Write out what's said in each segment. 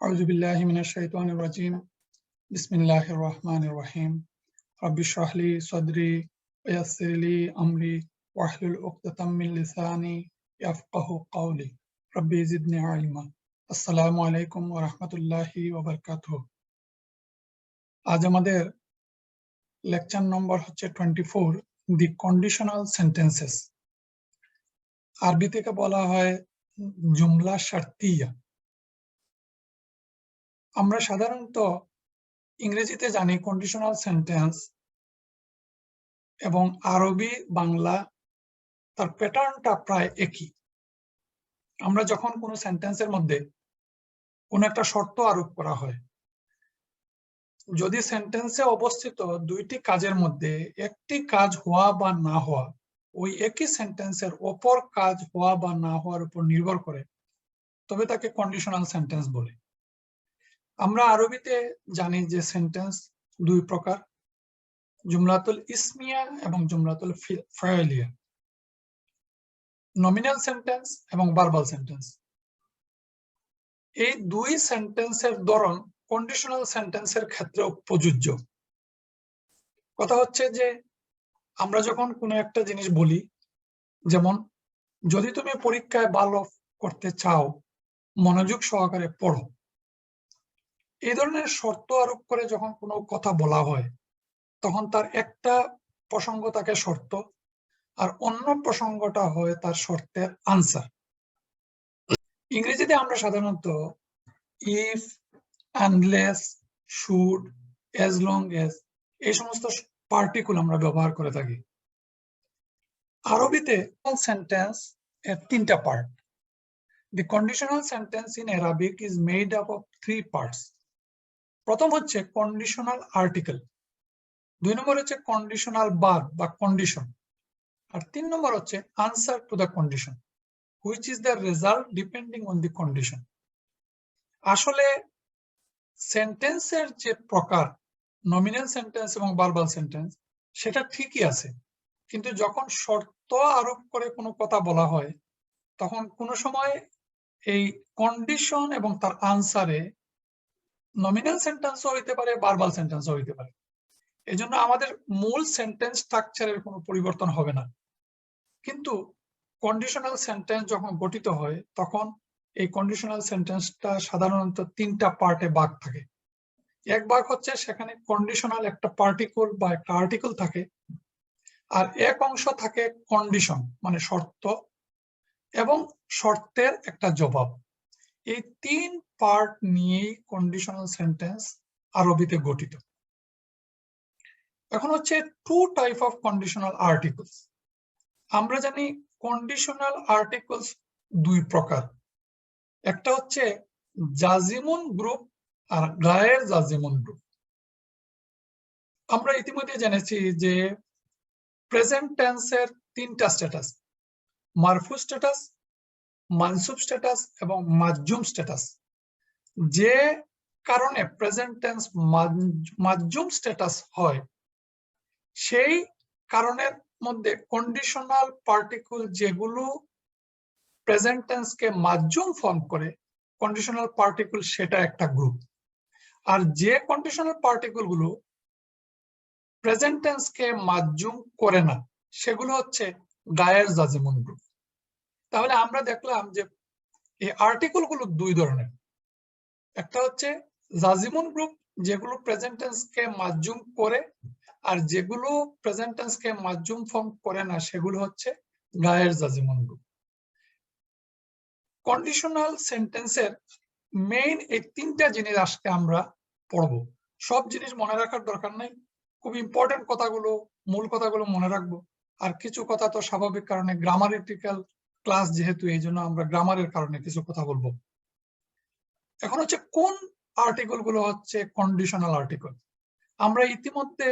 أعوذ بالله من الشيطان الرجيم بسم الله الرحمن الرحيم رب اشرح لي صدري ويسر لي أمري واحلل عقدة من لساني يفقه قولي ربي زدني علما আসসালামু আলাইকুম ওয়া রাহমাতুল্লাহি ওয়া বারাকাতুহু। আজ আমাদের লেকচার নম্বর হচ্ছে 24, দি কন্ডিশনাল সেন্টেন্সেস। আরবি থেকে বলা হয় জুমলা শারতিয়া। আমরা সাধারণত ইংরেজিতে জানি কন্ডিশনাল সেন্টেন্স এবং আরবি বাংলা তার প্যাটার্নটা প্রায় একই। আমরা যখন কোনো সেন্টেন্সের মধ্যে কোনো একটা শর্ত আরোপ করা হয়, যদি সেন্টেন্সে অবস্থিত দুইটি কাজের মধ্যে একটি কাজ হওয়া বা না হওয়া ওই একই সেন্টেন্সের অপর কাজ হওয়া বা না হওয়ার উপর নির্ভর করে, তবে তাকে কন্ডিশনাল সেন্টেন্স বলে। আমরা আরবিতে জানি যে সেন্টেন্স দুই প্রকার, জুমলাতুল ইসমিয়া এবং জুমলাতুল ফাইলিয়া, নমিনাল সেন্টেন্স এবং ভার্বাল সেন্টেন্স। এই দুই সেন্টেন্সের ধরন কন্ডিশনাল সেন্টেন্সের ক্ষেত্রেও প্রযোজ্য। কথা হচ্ছে যে আমরা যখন কোনো একটা জিনিস বলি, যেমন যদি তুমি পরীক্ষায় ভালো করতে চাও মনোযোগ সহকারে পড়ো, এই ধরনের শর্ত আরোপ করে যখন কোনো কথা বলা হয় তখন তার একটা প্রসঙ্গ তাকে শর্ত আর অন্য প্রসঙ্গটা হয় তার শর্তের আনসার। ইংরেজিতে আমরা সাধারণত if, unless, should, age long age এই সমস্ত পার্টিকুল আমরা ব্যবহার করে থাকি। আরবিতে সেন্টেন্স এর তিনটা part. The conditional sentence in Arabic is made up of three parts. প্রথম হচ্ছে কন্ডিশনাল আর্টিকেল, দুই নম্বর হচ্ছে কন্ডিশনাল ভার্ব বা কন্ডিশন, আর তিন নম্বর হচ্ছে answer to the condition, which is the result depending on the condition. আসলে সেন্টেন্সের যে প্রকার নমিনাল সেন্টেন্স এবং ভার্বাল সেন্টেন্স সেটা ঠিকই আছে, কিন্তু যখন শর্ত আরোপ করে কোনো কথা বলা হয় তখন কোনো সময় এই কন্ডিশন এবং তার আনসারে নমিনাল সেন্টেন্সও হইতে পারে, ভার্বাল সেন্টেন্সও হইতে পারে। এই জন্য আমাদের মূল সেন্টেন্স স্ট্রাকচারের কোনো পরিবর্তন হবে না, কিন্তু কন্ডিশনাল সেন্টেন্স যখন গঠিত হয় তখন এই কন্ডিশনাল সেন্টেন্সটা সাধারণত তিনটা পার্টে ভাগ থাকে। এক ভাগ হচ্ছে সেখানে কন্ডিশনাল একটা পার্টিকুল বা একটা আর্টিকেল থাকে, আর এক অংশ থাকে কন্ডিশন মানে শর্ত এবং শর্তের একটা জবাব। এই তিন পার্ট নিয়েই কন্ডিশনাল সেন্টেন্স আরবিতে গঠিত। এখন হচ্ছে two type of conditional articles. আমরা জানি কন্ডিশনাল আর্টিকেলস দুই প্রকার, একটা হচ্ছে জাজিমুন গ্রুপ আর গায়ের জাজিমুন গ্রুপ। আমরা ইতিমধ্যে জেনেছি যে প্রেজেন্ট টেন্সের তিনটা স্ট্যাটাস, মারফু স্ট্যাটাস, মানসুব স্ট্যাটাস এবং মাজজুম স্ট্যাটাস। যে কারণে প্রেজেন্ট টেন্স মাজজুম স্ট্যাটাস হয় সেই কারণের মধ্যে কন্ডিশনাল পার্টিকুল যেগুলো প্রেজেন্ট টেন্সকে মাজজুম ফর্ম করে, কন্ডিশনাল পার্টিকুল সেটা একটা গ্রুপ। আর যে কন্ডিশনাল পার্টিকুল গুলো প্রেজেন্ট টেন্সকে মাজজুম করে না সেগুলো হচ্ছে গায়ের জাজিমুন গ্রুপ। তাহলে আমরা দেখলাম যে এই আর্টিকেল গুলো দুই ধরনের, একটা হচ্ছে জাজিমুন গ্রুপ যেগুলো প্রেজেন্ট টেন্সকে মাজজুম করে, আর যেগুলো প্রেজেন্ট টেন্সকে মাজজুম ফর্ম করে না সেগুলো হচ্ছে গায়ের জাজিমুন গ্রুপ। কন্ডিশনাল সেন্টেন্সের মেইন এই তিনটা জিনিস আজকে আমরা পড়বো। সব জিনিস মনে রাখার দরকার নাই, খুব ইম্পর্টেন্ট কথাগুলো, মূল কথাগুলো মনে রাখবো। আর কিছু কথা তো স্বাভাবিক কারণে গ্রামারিটিক্যাল ক্লাস যেহেতু, এই জন্য আমরা গ্রামারের কারণে কিছু কথা বলবো। এখন হচ্ছে কোন আর্টিকেল গুলো হচ্ছে কন্ডিশনাল আর্টিকেল। আমরা ইতিমধ্যে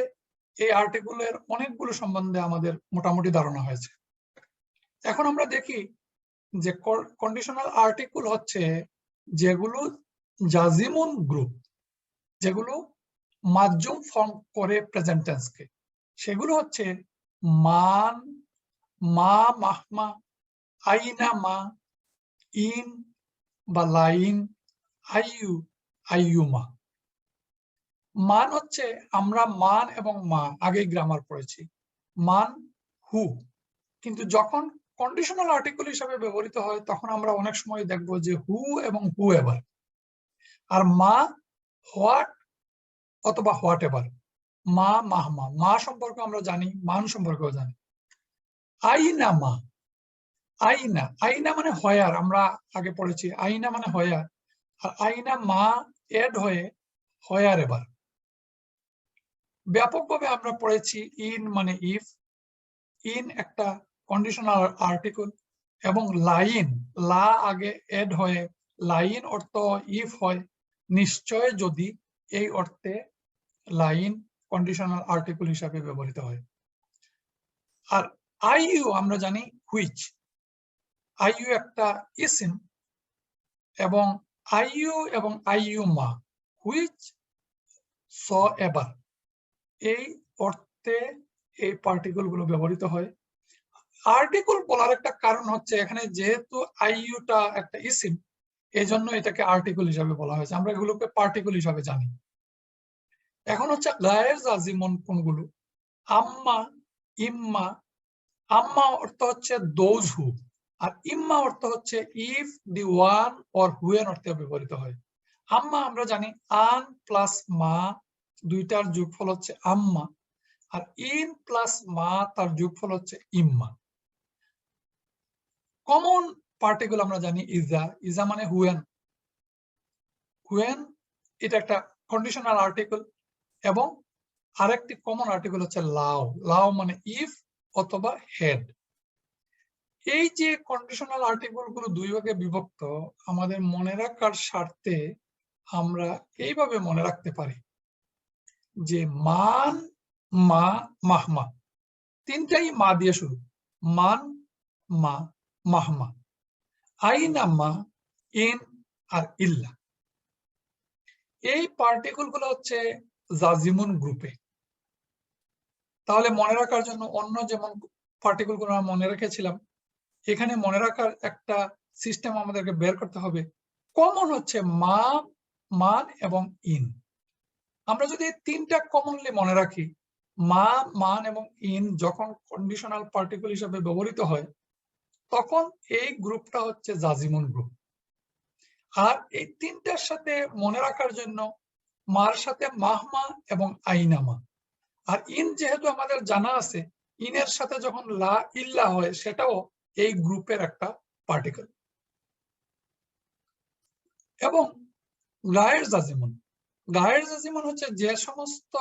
এই আর্টিকেলের অনেকগুলো সম্বন্ধে আমাদের মোটামুটি ধারণা হয়েছে। এখন আমরা দেখি যে কন্ডিশনাল আর্টিকেল হচ্ছে যেগুলো জাজিমুন গ্রুপ, যেগুলো মাজজুম ফর্ম করে প্রেজেন্ট টেন্সকে, সেগুলো হচ্ছে মান, মা, মাহমা, আইনা, মা, ইন বা লাইন, আইউ, আইয়ুমা। মান হচ্ছে আমরা মান এবং মা আগে গ্রামার পড়েছি, মান হু, কিন্তু যখন কন্ডিশনাল আর্টিকেল হিসাবে ব্যবহৃত হয় তখন আমরা অনেক সময় দেখব যে হু এবং হু এভার, আর মা হোয়াট অথবা হোয়াট এভার। মা মাহমা, মা সম্পর্কে আমরা জানি, মান সম্পর্কেও জানি। আইনা মা, আইনা, আইনা মানে হয়ার, আমরা আগে পড়েছি আইনা মানে হয়ার, আর আইনা মা এড হয়ে হয়ার এবার। ব্যাপকভাবে আমরা পড়েছি ইন মানে ইফ, ইন একটা কন্ডিশনাল আর্টিকেল, এবং লাইন, লা আগে এড হয়ে লাইন অর্থ ইফ হয়, নিশ্চয় যদি, এই অর্থে লাইন কন্ডিশনাল আর্টিকেল হিসাবে ব্যবহৃত হয়। আর আইইউ আমরা জানি হুইচ, আইইউ একটা ইসিম, এবং আইইউ এবং আইইউমা, হুইচ স এভার, এই অর্থে এই পার্টিকেল গুলো ব্যবহৃত হয়। আর্টিকেল বলার একটা কারণ হচ্ছে এখানে যেহেতু আইইউটা একটা ইসিম, এই জন্য এটাকে আর্টিকেল হিসাবে বলা হয়েছে, আমরা এগুলোকে পার্টিকেল হিসাবে জানি। এখন হচ্ছে গায়ের জাজিমন কোনগুলো? আম্মা, ইম্মা। আম্মা অর্থ হচ্ছে দোজ হু, আর ইম্মা অর্থ হচ্ছে if, the one or when অর্থে ব্যবহৃত হয়। আম্মা আমরা জানি আন প্লাস মা, দুইটার যোগফল হচ্ছে আম্মা, আর ইন প্লাস মা তার যোগফল হচ্ছে ইম্মা। কমন পার্টিকেল আমরা জানি ইজা, ইজা মানে হুয়েন, হুয়েন এটা একটা কন্ডিশনাল আর্টিকেল, এবং আরেকটি কমন আর্টিকেল হচ্ছে লাও, লাও মানে ইফ অথবা হেড। এই যে কন্ডিশনাল আর্টিকেল গুলো দুই ভাগে বিভক্ত, আমাদের মনে রাখার স্বার্থে আমরা এইভাবে মনে রাখতে পারি যে মান, মা, মাহমা, তিনটাই মা দিয়ে শুরু, মান, মা, মাহমা। আইনা মা, ইন আর ইল্লা। এই পার্টিকেল গুলো হচ্ছে জাজিমুন গ্রুপে। তাহলে মনে রাখার জন্য অন্য যেমন পার্টিকেল গুলো আমরা মনে রেখেছিলাম, এখানে মনে রাখার একটা সিস্টেম আমাদেরকে বের করতে হবে। কমন হচ্ছে মা, মান এবং ইন। আমরা যদি তিনটা কমনলি মনে রাখি, মা, মান এবং ইন যখন কন্ডিশনাল পার্টিকেল হিসেবে ব্যবহৃত হয়, তখন এই গ্রুপটা হচ্ছে জাজিমুন গ্রুপ। আর এই তিনটার সাথে মনে রাখার জন্য মার সাথে মাহমা এবং আইনামা, আর ইন যেহেতু আমাদের জানা আছে, ইনের সাথে যখন লা ইল্লা হয় সেটাও এই গ্রুপের একটা পার্টিকেল। এবং গায়ের জাজিমন, গায়ের জাজিমন হচ্ছে যে সমস্ত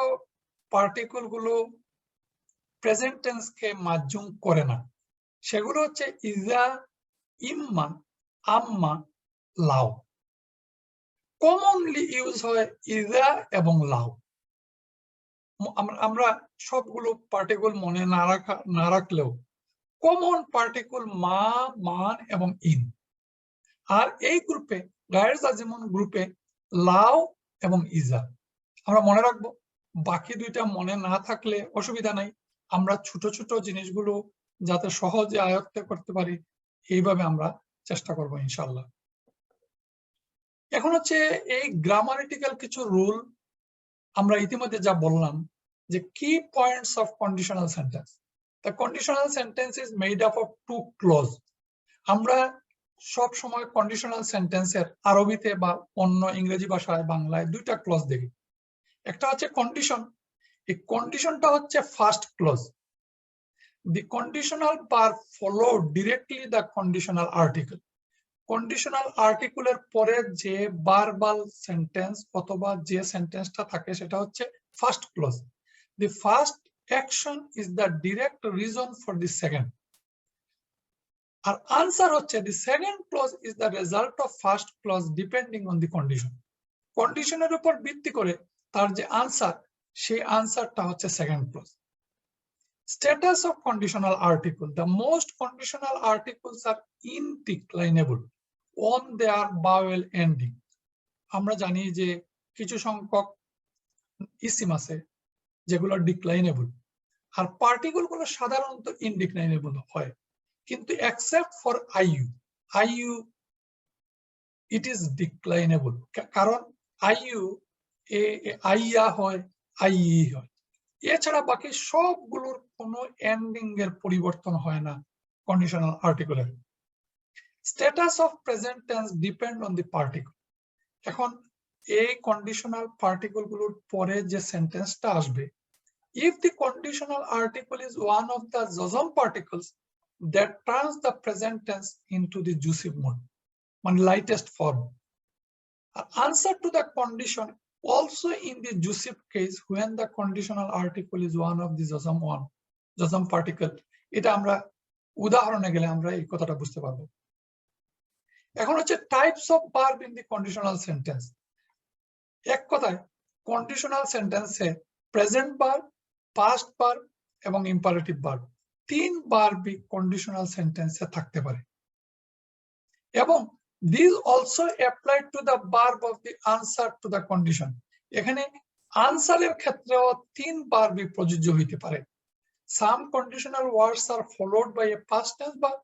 পার্টিকেল গুলো প্রেজেন্ট টেন্স কে মাজ্জুম করে না, সেগুলো হচ্ছে ইজা, ইম্মা, আম্মা, লাও। কমনলি ইউজ হয় ইজা এবং লাও। আমরা সবগুলো পার্টিকেল মনে না রাখলেও কমন পার্টিকেল মা, মান এবং ইন। আর এই গ্রুপে, গায়ের জাজিমন গ্রুপে লাও এবং ইজা আমরা মনে রাখবো। বাকি দুইটা মনে না থাকলে অসুবিধা নাই, আমরা ছোট ছোট জিনিসগুলো যাতে সহজে আয়ত্ত করতে পারি, এইভাবে আমরা চেষ্টা করবো ইনশাল্লাহ। এখন হচ্ছে এই গ্রামারিটিক্যাল কিছু রুল, আমরা ইতিমধ্যে যা বললাম যে কি points of conditional sentence. The conditional sentence is made up of two clause. আমরা সব সময় কন্ডিশনাল সেন্টেন্সের আরবিতে বা অন্য ইংরেজি ভাষায়, বাংলায় দুইটা ক্লজ দেখি। একটা হচ্ছে কন্ডিশন, এই কন্ডিশনটা হচ্ছে first clause. The conditional verb follow directly the conditional article. Conditional আর্টিকেলের পরে যে ভার্বাল সেন্টেন্স অথবা যে সেন্টেন্সটা থাকে সেটা হচ্ছে first clause. The first action is the direct reason for the second. আর আনসার হচ্ছে the second clause is the result of first clause depending on the condition. কন্ডিশনের উপর ভিত্তি করে তার যে আনসার, সেই আনসারটা হচ্ছে second clause. Status of conditional article. The most conditional articles are indeclinable on their vowel ending. আমরা জানি যে কিছু সংখ্যক ইসিম আছে যেগুলো ডিক্লাইনেবল, আর পার্টিকেল গুলো সাধারণত ইনডিক্লাইনেবল হয়, কিন্তু এক্সেপ্ট ফর আইইউ, আইইউ ইট ইজ ডিক্লাইনেবল। কারণ আইইউ আইয়া হয়, আইই হয়। এছাড়া বাকি সবগুলোর কোনো এন্ডিং এর পরিবর্তন হয় না কন্ডিশনাল আর্টিকেলের। Status of present tense depend on the particle. এখন এই কন্ডিশনাল পার্টিকল গুলোর পরে যে সেন্টেন্সটা আসবে, if the conditional article is one of the Zosum particles that turns the present tense into the jussive mode, মানে lightest form. An answer to the condition also in the jussive case when the conditional article is one of the Zosum particle. এটা আমরা উদাহরণে গেলে আমরা এই কথাটা বুঝতে পারবো। এখন হচ্ছে types of verb in the conditional sentence. এক কথায় কন্ডিশনাল সেন্টেন্সে প্রেজেন্ট ভার্ব, পাস্ট ভার্ব এবং ইম্পারেটিভ ভার্ব তিন ভার্বই কন্ডিশনাল সেন্টেন্সে থাকতে পারে। এবং these also apply to the verb of the answer to the condition. এখানে আনসারের ক্ষেত্রেও তিন ভার্বই প্রযোজ্য হইতে পারে। Some conditional words are followed by a past tense verb.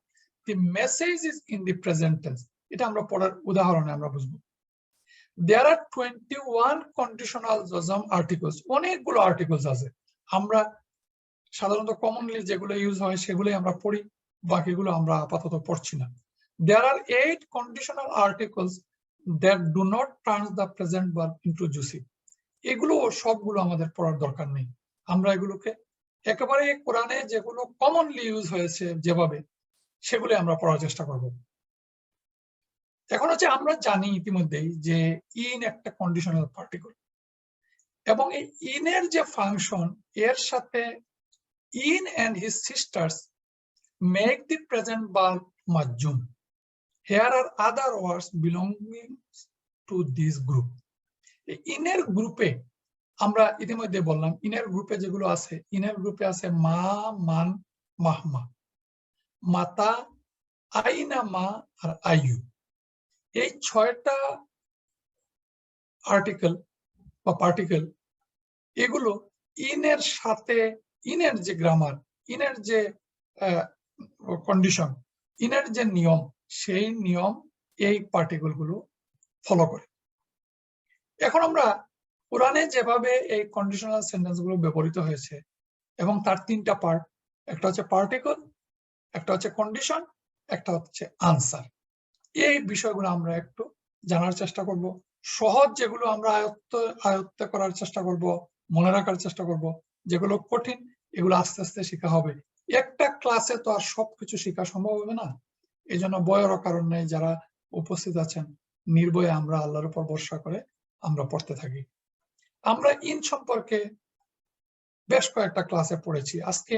The message is in the present tense. এটা আমরা পড়ার উদাহরণে আমরা বুঝবো। There are 21 conditional Zosum articles. অনেকগুলো আর্টিকেলস আছে। আমরা সাধারণত কমনলি যেগুলো ইউজ হয় সেগুলোই আমরা পড়ি, বাকিগুলো আমরা আপাতত পড়ছি না। There are 8 conditional articles that do not turn the present verb into jussive. এগুলো সবগুলো আমাদের পড়ার দরকার নেই। আমরা এগুলোকে একেবারে কোরআনে যেগুলো কমনলি ইউজ হয়েছে যেভাবে, সেগুলো আমরা পড়ার চেষ্টা করব। এখন হচ্ছে আমরা জানি ইতিমধ্যেই যে ইন একটা কন্ডিশনাল পার্টিকল, এবং এই ইনের যে ফাংশন, এর সাথে in and his sisters make the present verb majjum. Here are other words belonging to this group. ইনের গ্রুপে আমরা ইতিমধ্যে বললাম, ইনের গ্রুপে যেগুলো আছে, ইনের গ্রুপে আছে মা, মান, মাহমা, মাতা, আইনা, মা আর আইয়ু। এই 6টা আর্টিকেল বা পার্টিকেল, এগুলো ইনের সাথে, ইনের যে গ্রামার, ইনের যে কন্ডিশন, ইনের যে নিয়ম, সেই নিয়ম এই পার্টিকেল গুলো ফলো করে। এখন আমরা কোরআনে যেভাবে এই কন্ডিশনাল সেন্টেন্স গুলো ব্যবহৃত হয়েছে এবং তার তিনটা পার্ট, একটা হচ্ছে পার্টিকল, একটা হচ্ছে কন্ডিশন, একটা হচ্ছে আনসার, এই বিষয়গুলো আমরা একটু জানার চেষ্টা করব। সহজ যেগুলো আমরা আয়ত্ত করার চেষ্টা করব, মনে রাখার চেষ্টা করব। যেগুলো কঠিন এগুলো আস্তে আস্তে শেখা হবে। একটা ক্লাসে তো আর সবকিছু শেখা সম্ভব হবে না, এই জন্য বয়েরও কারণ নেই। যারা উপস্থিত আছেন নির্ভয়ে আমরা আল্লাহর উপর ভরসা করে আমরা পড়তে থাকি। আমরা ইন সম্পর্কে বেশ কয়েকটা ক্লাসে পড়েছি, আজকে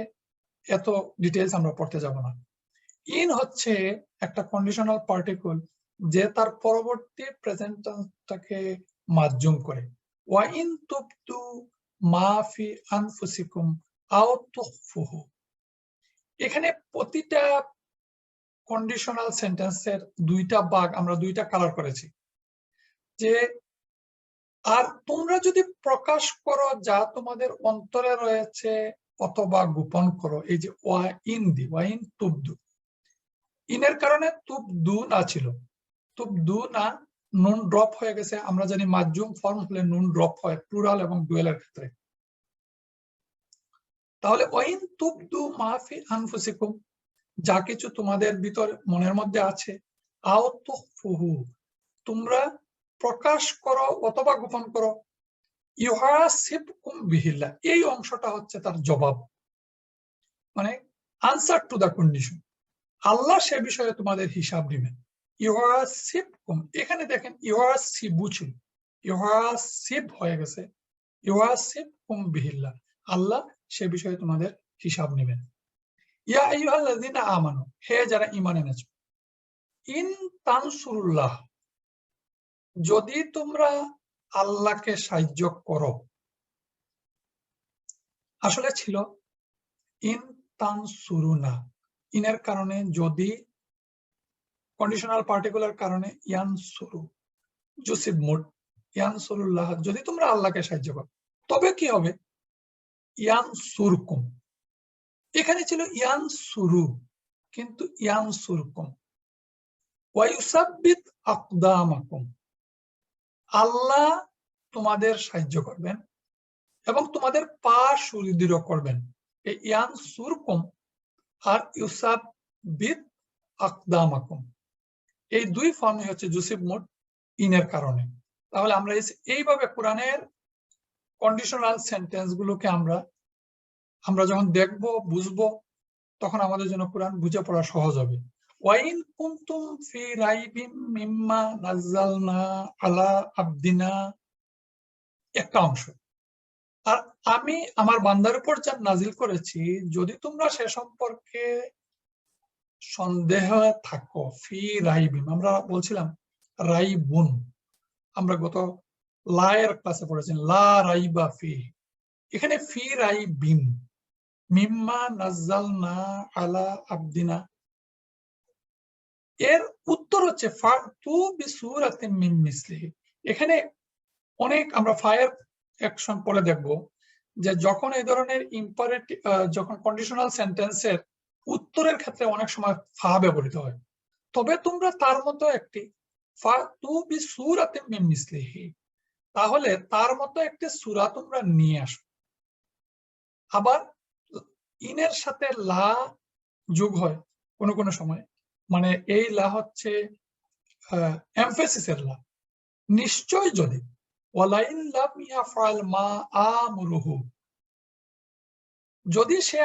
এত ডিটেইলস আমরা পড়তে যাব না। ইন হচ্ছে একটা কন্ডিশনাল পার্টিকল যে তার পরবর্তী প্রেজেন্ট টেন্সটাকে মাজজুম করে। ওয়া ইন তুবতু মা ফি আনফুসিকুম আও তুখফুহু। এখানে প্রতিটা কন্ডিশনাল সেন্টেন্সের দুইটা ভাগ আমরা দুইটা কালার করেছি, যে আর তোমরা যদি প্রকাশ করো যা তোমাদের অন্তরে রয়েছে অথবা গোপন করো। এই যে ওয়া ইন দি, ওয়া ইন তুবদু, ইনের কারণে তুবদু না ছিল, তুবদু না, নুন ড্রপ হয়ে গেছে। আমরা জানি মাজজুম ফর্ম হলে নুন ড্রপ হয় প্লুরাল এবং ডুয়েলের ক্ষেত্রে। তাহলে ওয়াইন তুবদু মা ফি আনফুসিকুম, যা কিছু তোমাদের ভিতর মনের মধ্যে আছে, আও তুখফুহু, তোমরা প্রকাশ করো অথবা গোপন করো, ইউহাসিবকুম বিহিল্লাহ, এই অংশটা হচ্ছে তার জবাব, মানে আনসার টু দা কন্ডিশন। আল্লাহ সে বিষয়ে তোমাদের হিসাব নেবেন। ইউহাসিবকুম, এখানে দেখেন ইউহাসিবু ছিল, ইউহাসিব হয়ে গেছে, ইউহাসিবকুম বিহিল্লাহ, আল্লাহ সে বিষয়ে তোমাদের হিসাব নেবেন। ইয়া আইয়ুহাল্লাযীনা আমানু, হে যারা ঈমান এনেছো, ইন তানসুরুল্লাহ, যদি তোমরা আল্লাহকে সাহায্য করো। আসলে ছিল ইন তানসুরুনা, ইনের কারণে যদি, কন্ডিশনাল পার্টিকুলার কারণে ইয়ানসুরু, জুসিব মুড, ইয়ানসুরুল্লাহ, যদি তোমরা আল্লাহকে সাহায্য করো তবে কি হবে, ইয়ানসুরকুম। এখানে ছিল ইয়ানসুরু, কিন্তু ইয়ানসুরকুম। ওয়া ইউসাব্বিত আকদামাকুম, আল্লাহ তোমাদের সাহায্য করবেন এবং তোমাদের পা সুদৃঢ় করবেন। এই ইয়ানসুরকুম আর ইউসাব্বিত আকদামাকুম, এই দুই ফর্মই হচ্ছে জুসিব মুড ইনের কারণে। তাহলে আমরা এইভাবে কোরআনের কন্ডিশনাল সেন্টেন্স গুলোকে আমরা যখন দেখবো বুঝবো, তখন আমাদের জন্য কোরআন বুঝে পড়া সহজ হবে। ওয়াইন কুনতুম ফি রাইবিম মিম্মা নাযালনা আলা আবদিনা একটা অংশ, আর আমি আমার বান্দার উপর যা নাজিল করেছি যদি তোমরা সে সম্পর্কে সন্দেহ থাকো। ফি রাইবিম আমরা বলছিলাম রাইবুন, আমরা গত লায়ের ক্লাসে পড়েছি লা রাইবা ফি, এখানে ফি রাইবিম মিম্মা নাযালনা আলা আবদিনা, এর উত্তর হচ্ছে ফাতু বিসূরাতিন মিন মিসলিহি। এখানে অনেক আমরা ফায়ার অ্যাকশন পরে দেখব যে যখন এই ধরনের ইম্পারেটিভ যখন কন্ডিশনাল সেন্টেন্সের উত্তরের ক্ষেত্রে অনেক সময় ফা ব্যবহৃত হয়, তবে তোমরা তার মতো একটি ফাতু বিসূরাতিন মিন মিসলিহি, তাহলে তার মতো একটি সূরা তোমরা নিয়ে আসো। আবার ইনের সাথে লা যোগ হয় কোনো কোনো সময়, মানে এই লা হচ্ছে এমফেসিসের লা, নিশ্চয় যদি, ওয়ালাইন লাম ইয়াফআল মা আমরুহু, যদি সে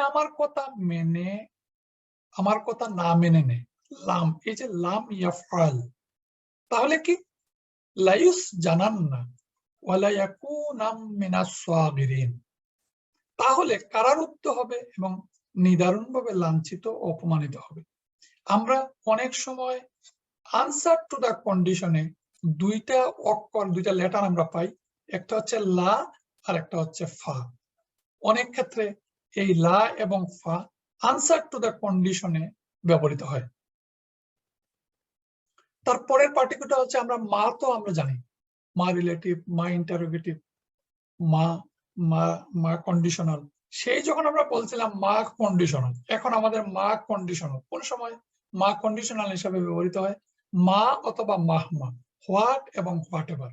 আমার কথা না মেনে নেয়, লাম, এই যে লাম ইয়াফআল, তাহলে কি লায়ুস জানান্না ওয়ালা ইয়াকুনাম মিনাস সাগিরিন, তাহলে কারারুদ্ধ হবে এবং নিদারুণভাবে লাঞ্ছিত ও অপমানিত হবে। আমরা অনেক সময় আনসার টু দা কন্ডিশনে দুইটা অক্ষর, দুইটা লেটার আমরা পাই, একটা হচ্ছে লা আর একটা হচ্ছে ফা। অনেক ক্ষেত্রে এই লা এবং ফা আনসার টু দা কন্ডিশনে ব্যবহৃত হয়। তারপরের পার্টিকুলার হচ্ছে আমরা মা, তো আমরা জানি মা রিলেটিভ, মা ইন্টারোগেটিভ, মা কন্ডিশনাল। সেই যখন আমরা বলছিলাম মা কন্ডিশনাল, এখন আমাদের মা কন্ডিশনাল কোন সময় মা কন্ডিশনাল হিসেবে ব্যবহৃত হয়? মা অথবা মাহমা, হোয়াট এবং হোয়াট এভার।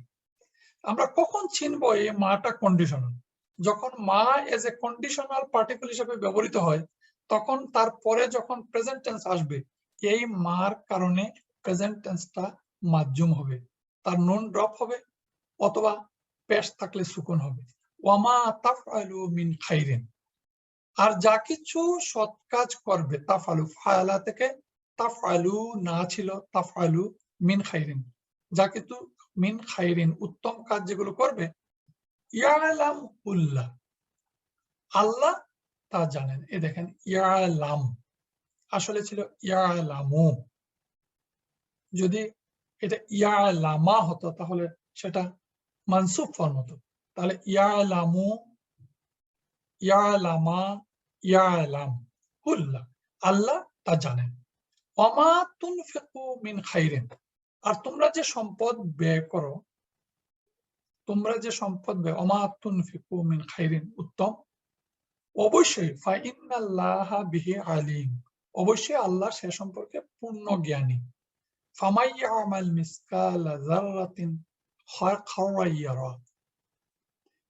আমরা কখন চিনবো এই মাটা কন্ডিশনাল? যখন মা এজ এ কন্ডিশনাল পার্টিকেল হিসেবে ব্যবহৃত হয়, তখন তারপরে যখন প্রেজেন্ট টেন্স আসবে, এই মার কারণে প্রেজেন্ট টেন্সটা মাজ্জুম হবে, তার নুন ড্রপ হবে অথবা পেশ থাকলে সুকুন হবে। ওয়ামা তাফআলু মিন খাইরিন, আর যা কিছু সৎ কাজ করবে, তাফআলু ফাআলা থেকে তাফআলু না ছিল তাফআলু মিন খাইরিন, যা কিছু মিন খাইরিন উত্তম কাজ যেগুলো করবে, ইয়ালামুল্লাহ আল্লাহ তা জানেন। এই দেখেন ইয়ালাম আসলে ছিল ইয়ালামু, যদি এটা ইয়ালামা হতো তাহলে সেটা মানসুব ফর্ম হতো, তাহলে ইয়ালামু, ইয়ালামা, ইয়ালাম হুল্লাহ আল্লাহ তা জানেন। ওমা তুনফিকু মিন খাইরিন, আর তোমরা যে সম্পদ ব্যয় করো, ওমা তুনফিকু মিন খাইরিন উত্তম, অবশ্যই ফাইন্নাল্লাহা বিহি আলিম, অবশ্যই আল্লাহ সে সম্পর্কে পূর্ণ জ্ঞানী। ফামাই ইয়ামাল মিসকালা যাররাতিন খায়রান ইয়ারা,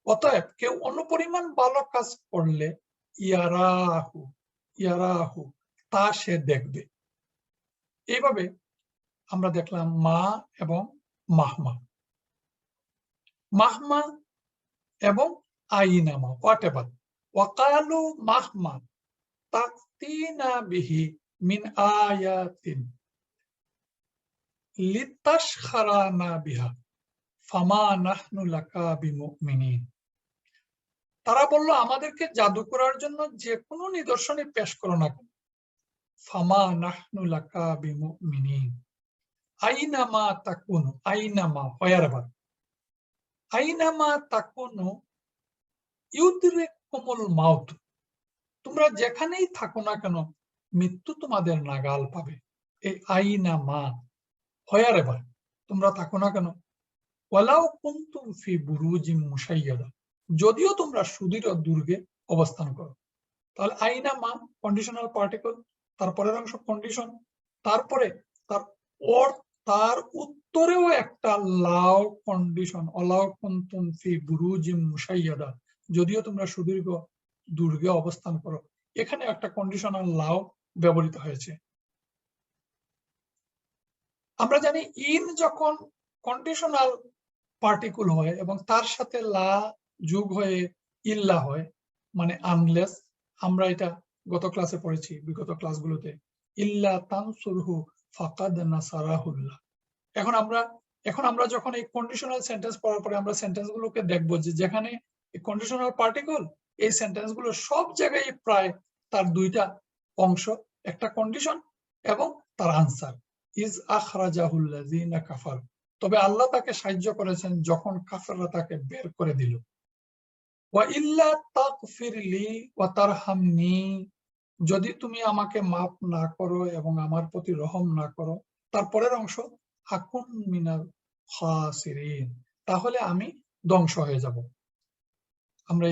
অতএব কেউ অনুপরিমাণ ভালো কাজ করলে ইয়ারাহু তা সে দেখবে। এইভাবে আমরা দেখলাম মা এবং মাহমা এবং আইনামা, হোয়াট এভার। ওয়াকালু মাহমা তাতিনা বিহি মিন আয়াতিন লিতাশখারানা বিহা ফামা নাহনু লাকা বিমুমিনিন, তারা বলল আমাদেরকে জাদু করার জন্য যে কোনো নিদর্শনই পেশ করো না কেন, ফামা নাহনু লাকা বিমুমিনিন। আইনামা তাকুনু, আইনামা হোয়ারএভার, আইনামা তাকুনু ইউদরিকুমুল মাউত, তোমরা যেখানেই থাকো না কেন মৃত্যু তোমাদের নাগাল পাবে। এই আইনামা হোয়ারএভার, তোমরা থাকো না কেন, ওয়ালাউ কুনতুম ফি বুরুজিম মুশাইয়াদা, যদিও তোমরা সুদৃঢ় দুর্গে অবস্থান করো। তাহলে আইনামা কন্ডিশনাল পার্টিকেল, তারপরের অংশ কন্ডিশন, তারপরে তার তার উত্তরেও একটা লাউ কন্ডিশন, অলাউ কুনতুম ফি বুরুজিম মুশাইয়াদা, যদিও তোমরা সুদীর্ঘ দুর্গে অবস্থান করো, এখানে একটা কন্ডিশনাল লাউ ব্যবহৃত হয়েছে। আমরা জানি ইন যখন কন্ডিশনাল পার্টিকুল হয় এবং তার সাথে লা যোগ হয়ে ইল্লা হয়, মানে আনলেস, আমরা এটা গত ক্লাসে পড়েছি, বিগত ক্লাসগুলোতে, ইল্লা তানসুরহু ফাকাদ নাসারাহুল্লাহ। এখন আমরা যখন এই কন্ডিশনাল সেন্টেন্স পড়ার পরে আমরা সেন্টেন্স গুলোকে দেখবো যে যেখানে কন্ডিশনাল পার্টিকল, এই সেন্টেন্স গুলো সব জায়গায় প্রায় তার দুইটা অংশ, একটা কন্ডিশন এবং তার আনসার, ইজ আখরাজাহুল্লাযিনা কাফার, তবে আল্লাহ তাকে সাহায্য করেছেন যখন কাফেররা তাকে বের করে দিল। ওয়া ইল্লা তাগফিরলি ওয়া তারহামনি, যদি তুমি আমাকে মাফ না করো এবং আমার প্রতি রহম না করো, তারপরের অংশ আকুন মিনাল খাসিরিন, তাহলে আমি ধ্বংস হয়ে যাব। আমরা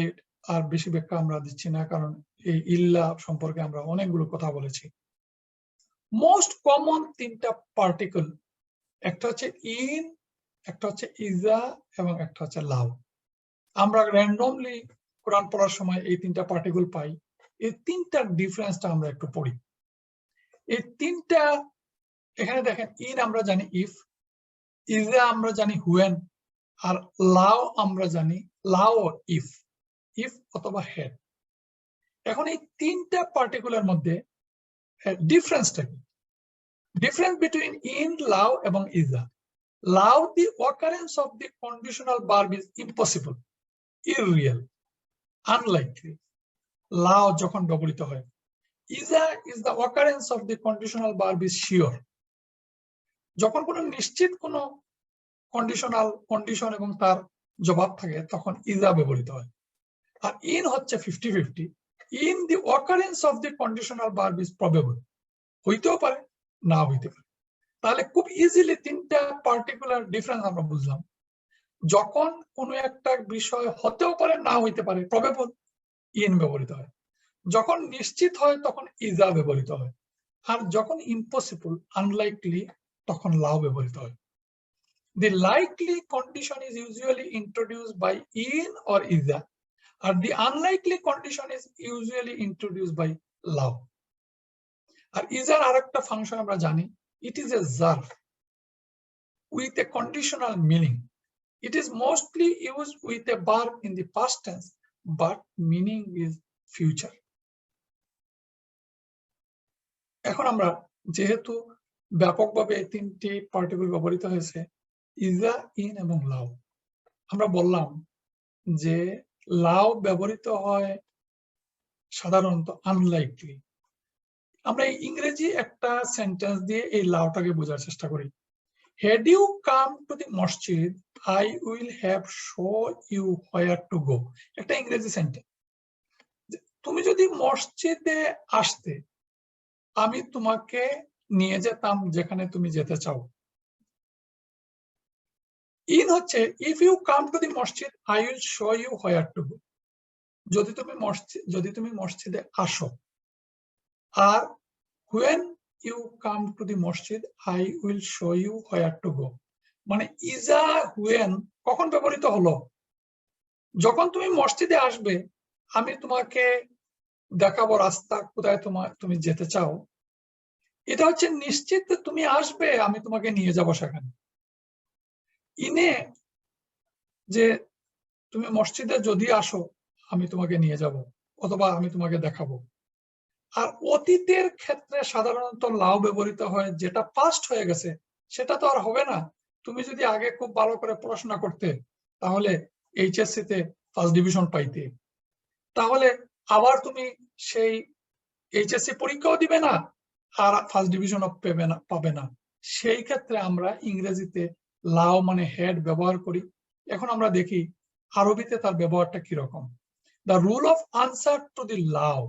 আর বেশি ব্যাখ্যা আমরা দিচ্ছি না, কারণ এই ইল্লা সম্পর্কে আমরা অনেকগুলো কথা বলেছি। মোস্ট কমন তিনটা পার্টিকল, একটা হচ্ছে ইন, একটা হচ্ছে ইজা এবং একটা হচ্ছে লাউ। আমরা র্যান্ডমলি কোরআন পড়ার সময় এই তিনটা পার্টিকল পাই। এই তিনটার ডিফারেন্সটা আমরা একটু পড়ি। এই তিনটা, এখানে দেখেন, ইন আমরা জানি ইফ, ইজা আমরা জানি হুয়েন, আর লাউ আমরা জানি লাউ ইফ, ইফ অথবা হেড। এখন এই তিনটা পার্টিকুলার মধ্যে ডিফারেন্সটা কি? ডিফারেন্স বিটুইন ইন, লাউ এবং ইজা। লাউ, the occurrence of the conditional verb is impossible, irreal, unlikely. লাউ যখন ব্যবহৃত হয়। ইজা is the occurrence of the conditional verb is sure. যখন কোনো নিশ্চিত কোনো কন্ডিশনাল কন্ডিশন এবং তার জবাব থাকে তখন ইজা ব্যবহৃত হয়। আর ইন হচ্ছে 50-50, in the occurrence of the conditional verb is probable, হইতেও পারে না হইতে পারে। তাহলে খুব ইজিলি তিনটা পার্টিকুলার ডিফারেন্স আমরা বুঝলাম। যখন কোনো একটা বিষয় হতেও পারে না হইতে পারে, প্রবেবল, ইন ব্যবহৃত হয়। যখন নিশ্চিত হয় তখন ইজা ব্যবহৃত হয়। আর যখন ইম্পসিবল, আনলাইকলি, তখন লাউ ব্যবহৃত হয়। The likely condition is usually introduced by in or iza, and the unlikely condition is usually introduced by law. আর ইজার আরেকটা ফাংশন আমরা জানি, it is a verb with a conditional meaning. It is mostly used with a verb in the past tense, but meaning is future. এখন আমরা যেহেতু ব্যাপকভাবে এই তিনটি particle ব্যবহৃত হয়েছে, ইজা, ইন এবং লাউ, আমরা বললাম যে লাউ ব্যবহৃত হয় সাধারণত আনলাইকলি। আমরা ইংরেজি একটা সেন্টেন্স দিয়ে এই লাউটাকে বোঝার চেষ্টা করি। Had you come to the masjid, I will have show you where to go. একটা ইংরেজি সেন্টেন্স। তুমি যদি মসজিদে আসতে, আমি তোমাকে নিয়ে যেতাম যেখানে তুমি যেতে চাও। ইন হচ্ছে if you come to the masjid, I will show you where to go. যদি তুমি মসজিদে আসো। আর when you come to the masjid, I will show you where to go, মানে ইজা when কখন ব্যবহৃত হলো? যখন তুমি মসজিদে আসবে, আমি তোমাকে দেখাবো রাস্তা কোথায় তুমি যেতে চাও। এটা হচ্ছে নিশ্চিত তুমি আসবে, আমি তোমাকে নিয়ে যাব সেখানে। ইনে যে তুমি মসজিদে যদি আসো, আমি তোমাকে নিয়ে যাব অথবা আমি তোমাকে দেখাবো। আর অতীতের ক্ষেত্রে সাধারণত লাউ ব্যবহৃত হয়, যেটা পাস্ট হয়ে গেছে সেটা তো আর হবে না। তুমি যদি আগে খুব ভালো করে পড়াশোনা করতে, তাহলে এইচএসসি তে ফার্স্ট ডিভিশন পাইতে, তাহলে আবার তুমি সেই এইচএসসি পরীক্ষাও দিবে না আর ফার্স্ট ডিভিশনও পাবে না। সেই ক্ষেত্রে আমরা ইংরেজিতে লাউ মানে হেড ব্যবহার করি। এখন আমরা দেখি আরবিতে তার ব্যবহারটা কিরকম। The rule of answer to the law.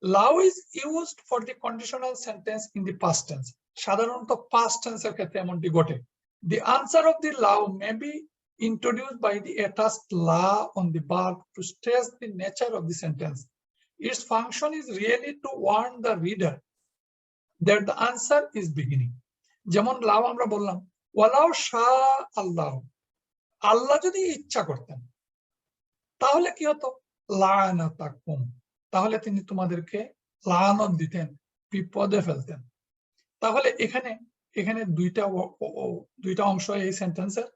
Law is used for the conditional sentence in the past tense. সাধারণত past tense এর ক্ষেত্রে এমনটি ঘটে। The answer of the law may be introduced by the attached law on the verb to stress the nature of the sentence. Its function is really to warn the reader that the answer is beginning. যেমন লাউ আমরা বললাম ওয়ালাউ শাহ আল্লাহ, আল্লাহ যদি ইচ্ছা করতেন তাহলে কি হতো, লাআনাতাকুম, তাহলে তিনি তোমাদেরকে লানত দিতেন, বিপদে ফেলতেন। তাহলে এখানে এখানে দুইটা অংশ এই সেন্টেন্সের।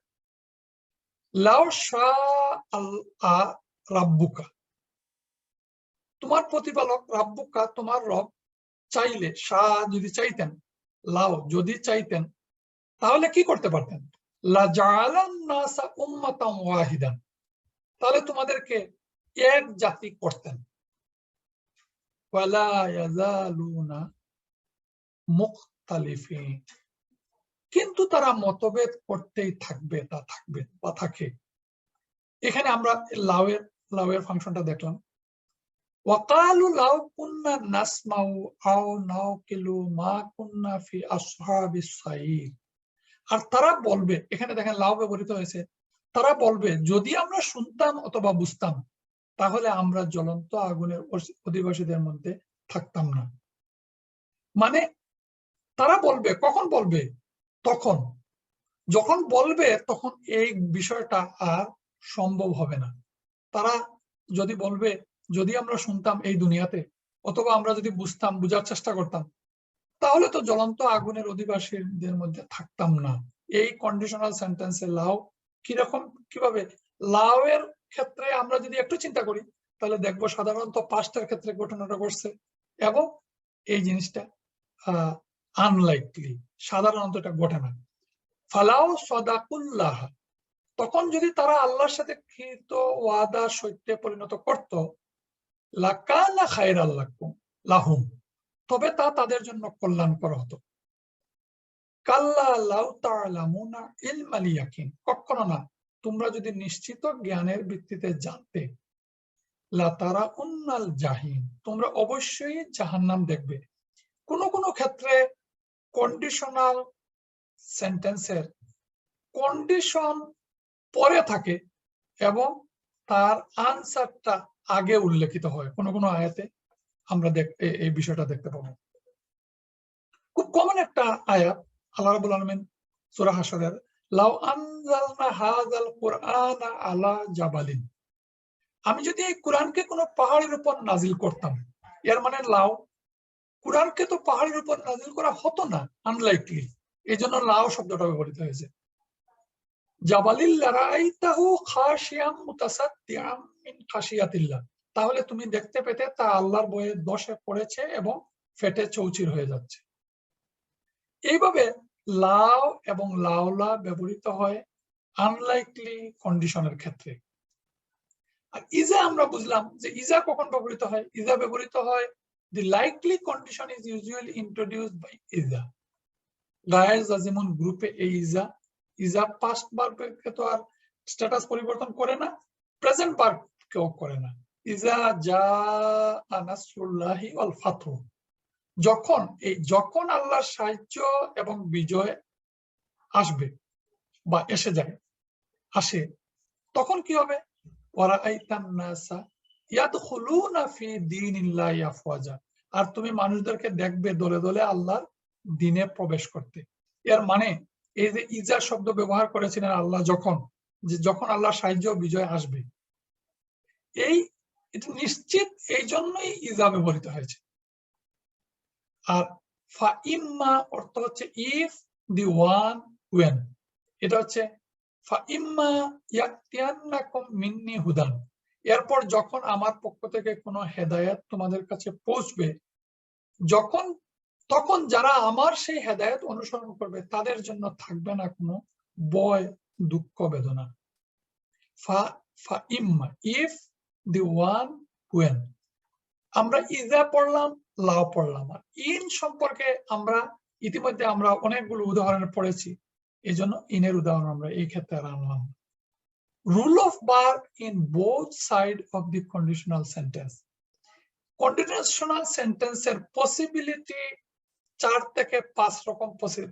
লাউ শাআ রাব্বুকা, তোমার প্রতিপালক, রাব্বুকা তোমার রব, চাইলে, শাহ যদি চাইতেন, লাউ যদি চাইতেন, তাহলে কি করতে পারতেন, লাজাআলান নাসা উম্মাতান ওয়াহিদান, তাহলে তোমাদেরকে এক জাতি করতেন। ওয়ালা ইয়াজালুনা মুখতালিফিন, কিন্তু তারা মতভেদ করতেই থাকবে, তা থাকবে বা থাকে। এখানে আমরা লাউয়ের ফাংশনটা দেখলাম। ওয়াকালু লাউ কুন্না নাসমাউ আও নাউকিলু মা কুন্না ফি আসহাবিস সাইর, আর তারা বলবে, এখানে দেখেন লাউ ব্যবহৃত হয়েছে, তারা বলবে যদি আমরা শুনতাম অথবা বুঝতাম তাহলে আমরা জ্বলন্ত আগুনের অধিবাসীদের মধ্যে থাকতাম না। মানে তারা বলবে, কখন বলবে, তখন, যখন বলবে তখন এই বিষয়টা আর সম্ভব হবে না। তারা যদি বলবে যদি আমরা শুনতাম এই দুনিয়াতে, অথবা আমরা যদি বুঝতাম, বুঝার চেষ্টা করতাম, তাহলে তো জ্বলন্ত আগুনের অধিবাসীদের মধ্যে থাকতাম না। এই কন্ডিশনাল সেন্টেন্সে লাউ কিরকম, কিভাবে, লাউ এর ক্ষেত্রে আমরা যদি একটু চিন্তা করি তাহলে দেখবো সাধারণত পাস্টের ক্ষেত্রে ঘটনাটা ঘটছে, এবং এই জিনিসটা আনলাইকলি, সাধারণত এটা ঘটে না। ফালাউ সাদাকুল্লাহ, তখন যদি তারা আল্লাহর সাথে কৃত ওয়াদা সত্যে পরিণত করত, লাকানা খায়রাল লাহুম, তবে তা তাদের জন্য কল্যাণকর হতো। কাল্লা লাউ তা'লামুনা ইলমাল ইয়াকিন, কখনো না, তোমরা যদি নিশ্চিত জ্ঞানের ভিত্তিতে জানতে, লাতারাউন্নাল জাহিম, তোমরা অবশ্যই জাহান্নাম দেখবে। কোন কোন ক্ষেত্রে কন্ডিশনাল সেন্টেন্সের কন্ডিশন পরে থাকে এবং তার আনসারটা আগে উল্লেখিত হয়, কোন কোন আয়াতে আমরা এই বিষয়টা দেখতে পাবো। খুব কমন একটা আয়াত, আল্লাহ রাব্বুল আলামিন সূরা হাশরের, লাউ আনজালনা হাযাল কুরআনা আলা জাবালিন, আমি যদি এই কোরআনকে কোনো পাহাড়ের উপর নাজিল করতাম, এর মানে লাউ, কোরআনকে তো পাহাড়ের উপর নাজিল করা হতো না, আনলাইকলি, এই জন্য লাউ শব্দটা ব্যবহৃত হয়েছে। জাবালিল লারাইতাহু খাশিয়াম মুতাসাদ্দিআম মিন খাশিয়াতিল্লাহ, তাহলে তুমি দেখতে পেতে তা আল্লাহর ভয়ে ধসে পড়েছে এবং ফেটে চৌচির হয়ে যাচ্ছে। এইভাবে লাউ এবং লাউলা ব্যবহৃত হয় আনলাইকলি কন্ডিশনের ক্ষেত্রে। আর ইজা আমরা বুঝলাম যে ইজা কখন ব্যবহৃত হয়, ইজা ব্যবহৃত হয় the likely condition is usually introduced by ইজা। গায়ের জাজিমুন গ্রুপে এই ইজা, ইজা পাস্ট ভার্বকে তো আর স্ট্যাটাস পরিবর্তন করে না, প্রেজেন্ট ভার্ব কেও করে না। ইজা জাআ নাসরুল্লাহি ওয়াল ফাতহু, যখন আল্লাহর সাহায্য এবং বিজয় আসবে বা এসে যায়, আসে, তখন কি হবে, ওয়ারাআইতান নাসা ইয়াদখুলুনা ফি দীনিল্লাহি আফওয়াজা, আর তুমি মানুষদেরকে দেখবে দলে দলে আল্লাহর দ্বীনে প্রবেশ করতে। এর মানে এই যে ইজা শব্দ ব্যবহার করেছিলেন আল্লাহ যখন আল্লাহর সাহায্য বিজয় আসবে, এটা নিশ্চিত, এই জন্যই ইজা ব্যবহৃত হয়েছে। আর ফা ইম্মা অর্থ হচ্ছে ইফ, দি ওয়ান, ওয়েন, এটা হচ্ছে ফা ইম্মা ইয়াতিয়ান্নাকুম মিন্নি হুদান, এরপর যখন আমার পক্ষ থেকে কোনো হেদায়েত তোমাদের কাছে পৌঁছবে, তখন যারা আমার সেই হেদায়েত অনুসরণ করবে তাদের জন্য থাকবে না কোনো ভয়, দুঃখ, বেদনা। ফা ইম্মা, ইফ, দি ওয়ান, ওয়েন। আমরা ইজা পড়লাম, লাউ পড়লাম, আর ইন সম্পর্কে ইতিমধ্যে আমরা অনেকগুলো উদাহরণ পড়েছি, এই জন্য ইনের উদাহরণ আমরা এই ক্ষেত্রে আনলাম। Rule of verb in both side of the conditional sentence, conditional সেন্টেন্সের পসিবিলিটি 4 থেকে 5 রকম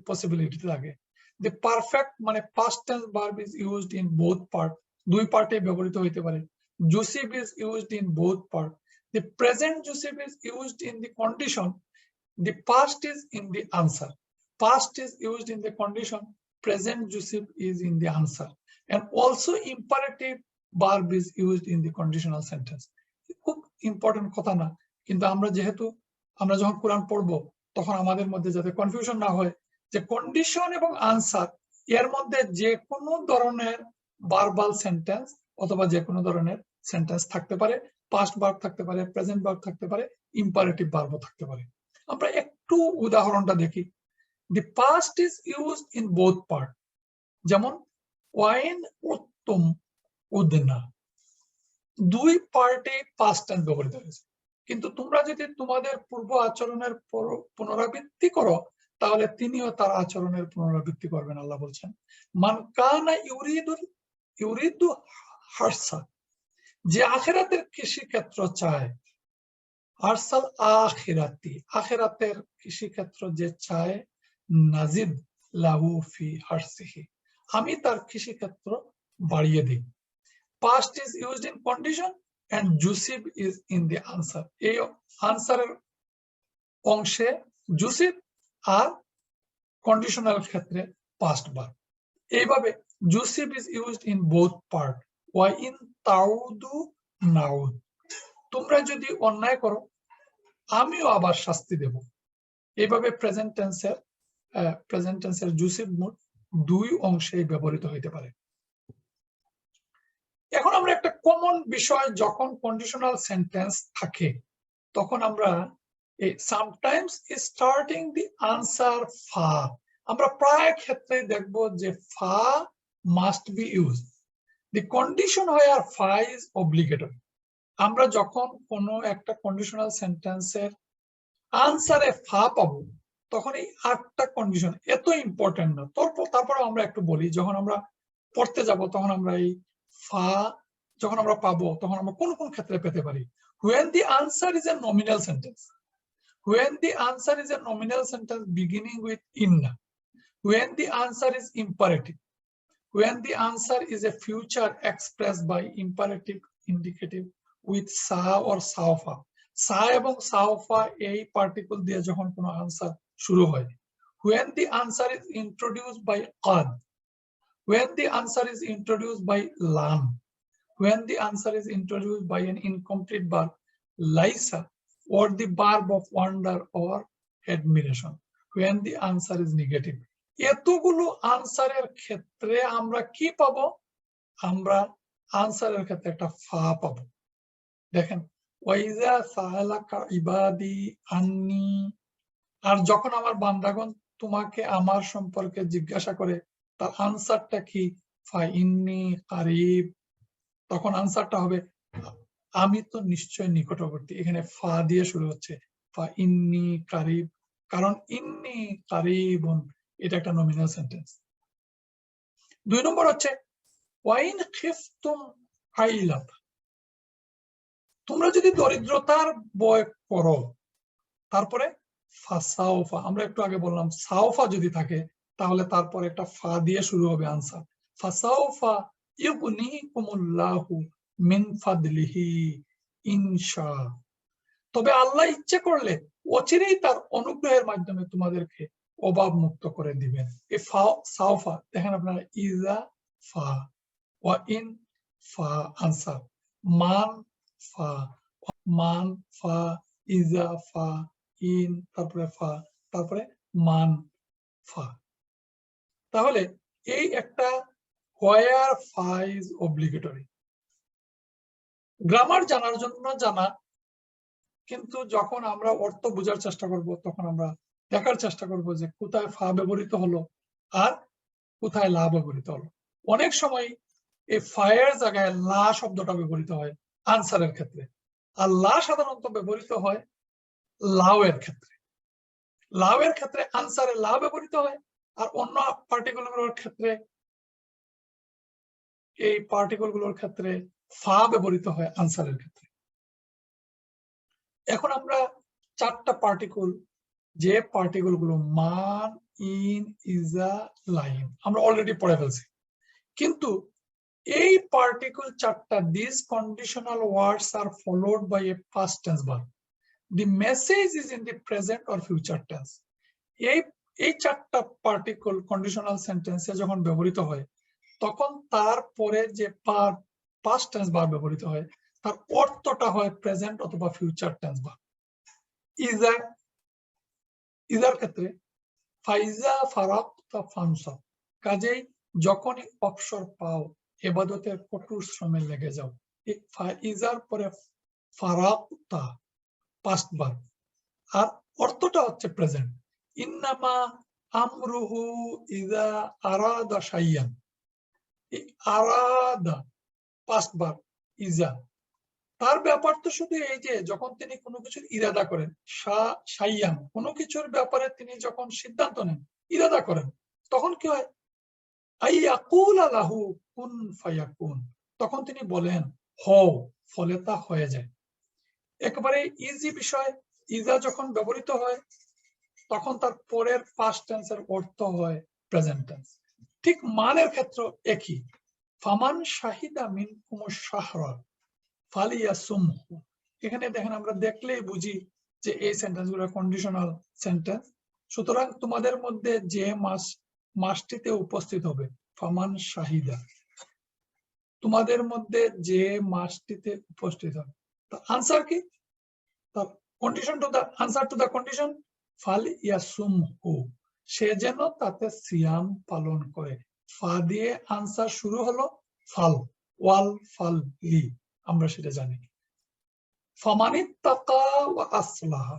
পসিবিলিটি থাকে। দি পারফেক্ট মানে past tense verb is used in both part, দুই পার্টে ব্যবহৃত হইতে পারে। Jussive is used in both part. The present joseph is used in the condition, the past is in the answer. past is used in the condition, present jussive is in the answer, and also imperative verb is used in the conditional sentence. খুব important কথা না, কিন্তু আমরা যখন কোরআন পড়বো তখন আমাদের মধ্যে যাতে কনফিউশন না হয় যে কন্ডিশন এবং আনসার এর মধ্যে যে কোনো ধরনের ভার্বাল সেন্টেন্স অথবা যে কোনো ধরনের সেন্টেন্স থাকতে পারে, পাস্ট ভার্ব থাকতে পারে, প্রেজেন্ট ভার্ব থাকতে পারে, ইম্পারেটিভ ভার্বও থাকতে পারে। আমরা একটু উদাহরণটা দেখি। The past is used in both part, যেমন ওয়াইন উত্তম উদনা, দুই পার্টে পাস্ট টেন্স ব্যবহৃত হয়েছে। কিন্তু তোমরা যদি তোমাদের পূর্ব আচরণের পুনরাবৃত্তি করো তাহলে তিনিও তার আচরণের পুনরাবৃত্তি করবেন। আল্লাহ বলছেন মান কানা ইউরিদু হারসা, যে আখিরাতের কৃষিক্ষেত্র চায়, হারসাল আখিরাতি, আখিরাতের কৃষিক্ষেত্র যে চায়, নাজিদ লাহু ফি হারসিহি, আমি তার কৃষিক্ষেত্র বাড়িয়ে দিই। Past is used in condition and jussive is in the answer. এই আনসারের অংশে jussive আর কন্ডিশনাল ক্ষেত্রে past verb। এইভাবে jussive is used in both part. Wa in ta'udu na'ud, তোমরা যদি অন্যায় করো আমিও আবার শাস্তি দেব। এইভাবে প্রেজেন্ট টেন্সের jussive মোড দুই অংশে ব্যবহৃত হইতে পারে। এখন আমরা একটা কমন বিষয়, যখন কন্ডিশনাল সেন্টেন্স থাকে তখন আমরা সামটাইমস স্টার্টিং দি আনসার ফা, আমরা প্রায় ক্ষেত্রে দেখব যে ফা must be use. The condition where ফা ইজ অব্লিগেটরি, আমরা যখন কোনো একটা কন্ডিশনাল সেন্টেন্সের আনসারে ফা পাবো তখন এই 8টা কন্ডিশন এত ইম্পর্টেন্ট না, তারপর আমরা একটু বলি। যখন আমরা পড়তে যাব তখন আমরা এই ফা যখন আমরা পাবো তখন আমরা কোন কোন ক্ষেত্রে পেতে পারি। when the answer is a nominal sentence, when the answer is a nominal sentence beginning with inna, when the answer is imperative, when the answer is a future expressed by imperative indicative with sa or saufa, sa এবং saufa এই particle দিয়ে যখন কোনো answer শুরু হয়, when the answer is introduced by qad, when the answer is introduced by lam, when the answer is introduced by an incomplete verb laisa or the verb of wonder or admiration, when the answer is negative, এতগুলো আনসারের ক্ষেত্রে আমরা কি পাবো? আমরা আনসারের ক্ষেত্রে একটা ফা পাবো। দেখেন ওয়াইজা সালাকা ইবাদি আন্নি, আর যখন আমার বান্দাগণ তোমাকে আমার সম্পর্কে জিজ্ঞাসা করে তার আনসারটা কি? ফা ইন্নি কারিব, তখন আনসারটা হবে আমি তো নিশ্চয় নিকটবর্তী। এখানে ফা দিয়ে শুরু হচ্ছে, ফা ইন্নি কারিব, কারণ ইন্নি কারিবুন এটা একটা নমিনাল সেন্টেন্স। 2 নম্বর হচ্ছে ওয়াইন খিফতুম আইলাত, তোমরা যদি দরিদ্রতার ভয় করো, তারপরে ফাসাউফা, আমরা একটু আগে বললাম সাউফা যদি থাকে তাহলে তারপরে একটা ফা দিয়ে শুরু হবে আনসার, ফাসাউফা ইউগনিকুমুল্লাহু মিন ফাদলিহি ইনশা, তবে আল্লাহ ইচ্ছে করলে অচিরেই তার অনুগ্রহের মাধ্যমে তোমাদেরকে অভাব মুক্ত করে দিবেন। এই ফা সাউফা দেখেন আপনারা, ইজা ফা, ওয়া ইন ফা আনসার, মান ফা, মান ফা, ইজা ফা, ইন তারপরে ফা, তারপরে মান ফা। তাহলে এই একটা where ফা ইজ অব্লিগেটরি, গ্রামার জানার জন্য জানা, কিন্তু যখন আমরা অর্থ বোঝার চেষ্টা করব তখন আমরা দেখার চেষ্টা করব যে কোথায় ফা ব্যবহৃত হলো আর কোথায় লা ব্যবহৃত হলো। অনেক সময় এই ফায়ের জায়গায় লা শব্দটা ব্যবহৃত হয় আনসারের ক্ষেত্রে, আর লা সাধারণত ব্যবহৃত হয় লাউয়ের ক্ষেত্রে। লাউয়ের ক্ষেত্রে আনসারে লা ব্যবহৃত হয়, আর অন্য পার্টিকুলগুলোর ক্ষেত্রে এই পার্টিকুলগুলোর ক্ষেত্রে ফা ব্যবহৃত হয় আনসারের ক্ষেত্রে। এখন আমরা 4টা পার্টিকুল, যে পার্টিকুলগুলো মান, ইন, ইজা, লাইন আমরা অলরেডি পড়ে ফেলছি, কিন্তু এই পার্টিকুল 4টা, these conditional words are followed by a past tense verb. The message is in the present or future tense. এই এই চারটা পার্টিকল কন্ডিশনাল সেন্টেন্সে যখন ব্যবহৃত হয় তখন তারপরে যে পাস্ট টেন্স ভার্ব ব্যবহৃত হয় তার অর্থটা হয় প্রেজেন্ট অথবা ফিউচার টেন্স ভার্ব। ইজার ক্ষেত্রে ফাইজা ফারাকতা ফানসব, কাজেই যখনই অবসর পাও ইবাদতের কঠোর শ্রমে লেগে যাও। ফাইজার পরে ফারাকতা পাস্ট ভার্ব, আর অর্থটা হচ্ছে প্রেজেন্ট। ইন্নামা আমরুহু ইযা আরাদা শাইয়ান, এই আরাদা পাস্ট ভার্ব ইজা, তার ব্যাপার তো শুধু এই যে যখন তিনি কোনো কিছুর ইরাদা করেন, শাইয়ান কোনো কিছুর ব্যাপারে তিনি যখন সিদ্ধান্ত নেন, ইরাদা করেন, তখন কি হয়? আইয়াকুলা লাহু কুন ফায়াকুন, তখন তিনি বলেন হও, ফলে তা হয়ে যায়। একেবারে ইজি বিষয়, ইজা যখন ব্যবহৃত হয় তখন তার পরের পাস্ট টেন্সের অর্থ হয় প্রেজেন্ট টেন্স। ঠিক মানের ক্ষেত্রে একই। ফামান শাহিদা মিনকুমুশ শাহরা ফালিয়াসুমহু, এখানে দেখেন আমরা দেখলেই বুঝি যে এই সেন্টেন্সগুলো কন্ডিশনাল সেন্টেন্স। সুতরাং তোমাদের মধ্যে যে মাসটিতে উপস্থিত হবে, ফামান শাহিদা, তোমাদের মধ্যে যে মাসটিতে উপস্থিত হবে, আনসার কি? তার condition to the answer to the condition, ফালিয়াসুমহু, সে যেন তাতে সিয়াম পালন করে। ফা দিয়ে আনসার শুরু হলো, ফাল, ওয়াল ফাল লি, আমরা সেটা জানি। ফামানিত্তাকা ওয়া আসলাহা,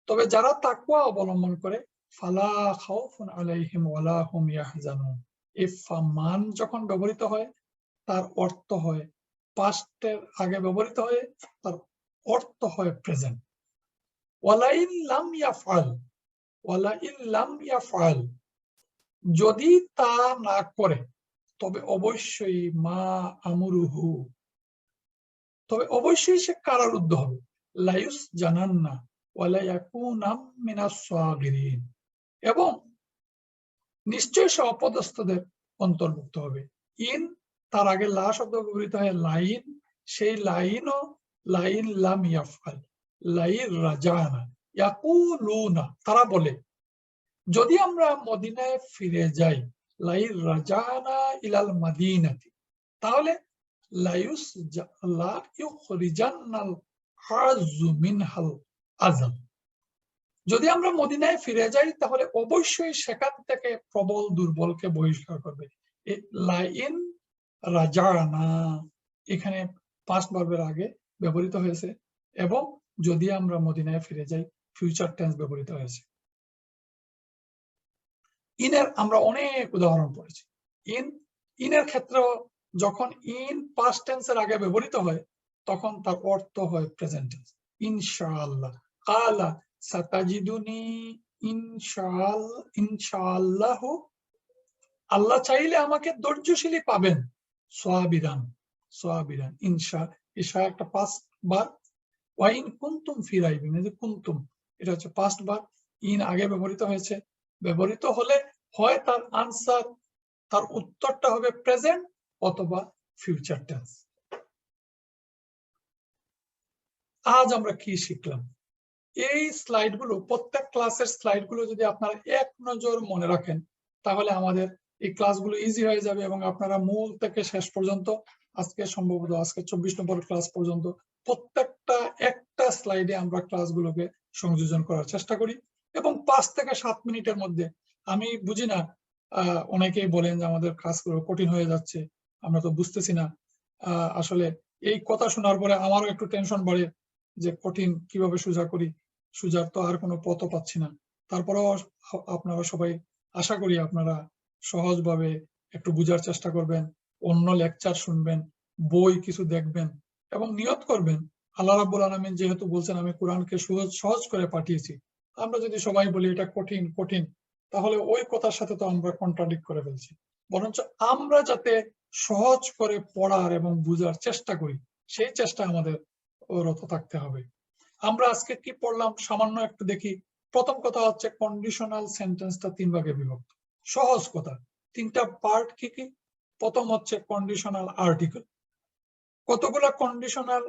তবে যারা তাকওয়া অবলম্বন করে, ফালা খাউফুন আলাইহিম ওয়ালা হুম ইয়াহজানুন, এই ফামান যখন ব্যবহৃত হয় তার অর্থ হয় পাস্টের আগে ব্যবহৃত হয়, তার অর্থ হয় প্রেজেন্ট। ওয়ালাইন লাম ইয়াফআল, ওয়ালাইন লাম ইয়াফআল, যদি তা না করে তবে অবশ্যই মা আমরুহু, তবে অবশ্যই সে কারারুদ্ধ হবে। লায়ুস জানান্না ওয়ালা ইয়াকুনাম মিনাস সাগিরিন, এবং নিশ্চয় সে অপদস্থদের অন্তর্ভুক্ত হবে। ইন, তার আগে লা শব্দ ব্যবহৃত হয় লাইন, সেই লাইনও লাইন লাম ইয়াফআল, লাইন রাজানা, ইয়াকুলুনা, তারা বলে যদি আমরা মদিনায় ফিরে যাই, লাইন রাজানা ইলাল মাদিনাতি, তাহলে লায়ুস লা ইউখরিজান্নাল হাযু মিনহাল আযাম, যদি আমরা মদিনায় ফিরে যাই তাহলে অবশ্যই সেখান থেকে প্রবল দুর্বলকে বহিষ্কার করবে। লাইন রাজানা এখানে পাস্ট ভার্বের আগে ব্যবহৃত হয়েছে, এবং যদি আমরা মদিনায় ফিরে যাই ফিউচার টেন্স ব্যবহৃত হয়েছে। ইনের আমরা অনেক উদাহরণ পড়েছি। ইনের ক্ষেত্রে যখন ইন পাস্ট টেন্সের আগে ব্যবহৃত হয় তখন তার অর্থ হয় প্রেজেন্ট টেন্স। ইনশাআল্লাহ, কালা সাতাজিদুনি ইনশাআল্লাহ, আল্লাহ চাইলে আমাকে ধৈর্যশীলী পাবেন। সাবিরান, সাবিরান, ইনশা, ইশা একটা পাস্ট ভার্ব। ওয়াইন কুনতুম ফি রাইবিন, এই যে কুনতুম, এটা হচ্ছে পাস্ট ভার্ব। ইন আগে ব্যবহৃত হয়েছে, ব্যবহৃত হলে হয় তার আনসার, তার উত্তরটা হবে প্রেজেন্ট অথবা ফিউচার টেন্স। আজ আমরা কি শিখলাম? এই স্লাইডগুলো, প্রত্যেক ক্লাসের স্লাইডগুলো যদি আপনারা এক নজর মনে রাখেন তাহলে আমাদের এই ক্লাসগুলো ইজি হয়ে যাবে, এবং আপনারা মূল থেকে শেষ পর্যন্ত, আজকে সম্ভবত আজকে 24 নম্বর ক্লাস পর্যন্ত প্রত্যেকটা একটা স্লাইডে আমরা ক্লাসগুলোকে সংযোজন করার চেষ্টা করি, এবং 5 থেকে 7 মিনিটের মধ্যে। আমি বুঝি না, অনেকেই বলেন যে আমাদের ক্লাসগুলো কঠিন হয়ে যাচ্ছে, আমরা তো বুঝতেছি না। আসলে এই কথা শোনার পরে আমারও একটু টেনশন বাড়ে যে কঠিন কিভাবে সোজা করি, সোজার তো আর কোনো পথও পাচ্ছি না। তারপরেও আপনারা সবাই, আশা করি আপনারা সহজভাবে একটু বুঝার চেষ্টা করবেন, অন্য লেকচার শুনবেন, বই কিছু দেখবেন, এবং নিয়ত করবেন আল্লাহ রাব্বুল আলামিন যেহেতু বলছেন আমি কোরআনকে সহজ করে পাঠিয়েছি, আমরা যদি সবাই বলি এটা কঠিন কঠিন, তাহলে ওই কথার সাথে তো আমরা কন্ট্রাডিক্ট করে ফেলছি। বরঞ্চ আমরা যাতে সহজ করে পড়ার এবং বুঝার চেষ্টা করি, সেই চেষ্টা আমাদের রত থাকতে হবে। আমরা আজকে কি পড়লাম সামান্য একটু দেখি। প্রথম কথা হচ্ছে কন্ডিশনাল সেন্টেন্সটা 3 ভাগে বিভক্ত। সহজ কথা, 3টা পার্ট কি কি? প্রথম হচ্ছে কন্ডিশনাল আর্টিকেল। কতগুলো কন্ডিশনাল